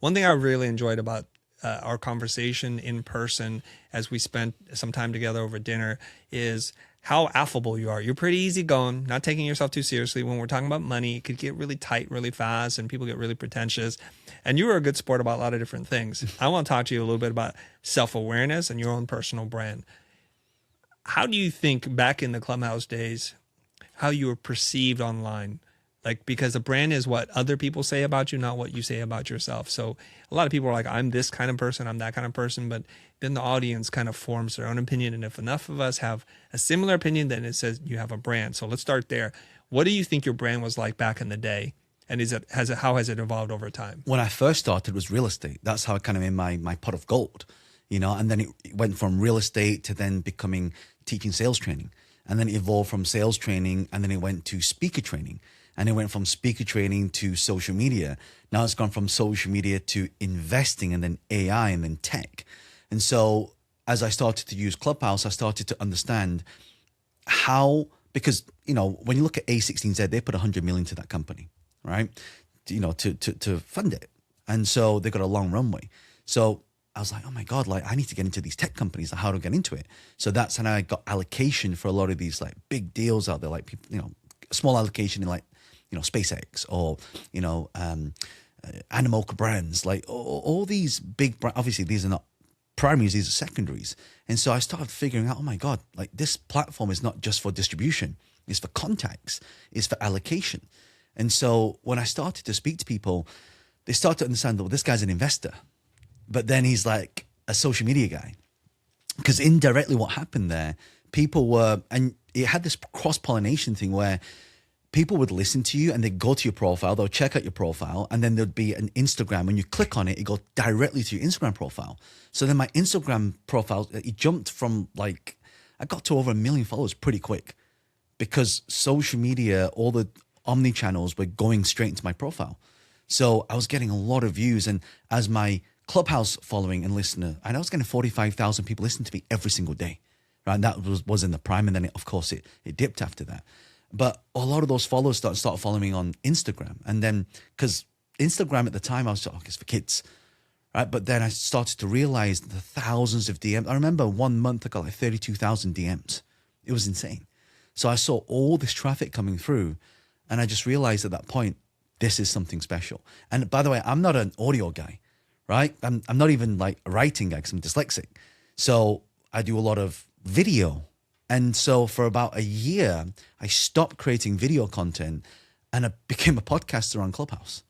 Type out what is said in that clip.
One thing I really enjoyed about our conversation in person as we spent some time together over dinner is how affable you are. You're pretty easygoing, not taking yourself too seriously. When we're talking about money, it could get really tight really fast and people get really pretentious. And you were a good sport about a lot of different things. I want to talk to you a little bit about self-awareness and your own personal brand. How do you think back in the Clubhouse days, how you were perceived online? Like, because a brand is what other people say about you, not what you say about yourself. So a lot of people are like, I'm this kind of person, I'm that kind of person, but then the audience kind of forms their own opinion. And if enough of us have a similar opinion, then it says you have a brand. So let's start there. What do you think your brand was like back in the day? And how has it evolved over time? When I first started, it was real estate. That's how I kind of made my pot of gold, and then it went from real estate to then becoming teaching sales training. And then it evolved from sales training, and then it went to speaker training. And it went from speaker training to social media. Now it's gone from social media to investing, and then AI, and then tech. And so as I started to use Clubhouse, I started to understand how, because, when you look at A16Z, they put 100 million to that company, right? To fund it. And so they got a long runway. So I was like, oh my God, like I need to get into these tech companies. How to get into it? So that's how I got allocation for a lot of these like big deals out there, like people, small allocation in like, SpaceX or, animal brands, like all these big brands. Obviously these are not primaries, these are secondaries. And so I started figuring out, oh my God, like this platform is not just for distribution, it's for contacts, it's for allocation. And so when I started to speak to people, they start to understand that, well, this guy's an investor, but then he's like a social media guy. Because indirectly what happened there, people were, and it had this cross-pollination thing where people would listen to you and they'd go to your profile, they'll check out your profile, and then there'd be an Instagram. When you click on it, it goes directly to your Instagram profile. So then my Instagram profile, it jumped from like, I got to over 1 million followers pretty quick because social media, all the omni channels were going straight into my profile. So I was getting a lot of views. And as my Clubhouse following and listener, I was getting 45,000 people listening to me every single day, right? And that was in the prime. And then of course it dipped after that. But a lot of those followers started following me on Instagram. And then, because Instagram at the time, I was like, oh, it's for kids, right? But then I started to realize the thousands of DMs. I remember 1 month I got like 32,000 DMs. It was insane. So I saw all this traffic coming through, and I just realized at that point, this is something special. And by the way, I'm not an audio guy, right? I'm not even like a writing guy because I'm dyslexic. So I do a lot of video. And so for about a year, I stopped creating video content and I became a podcaster on Clubhouse.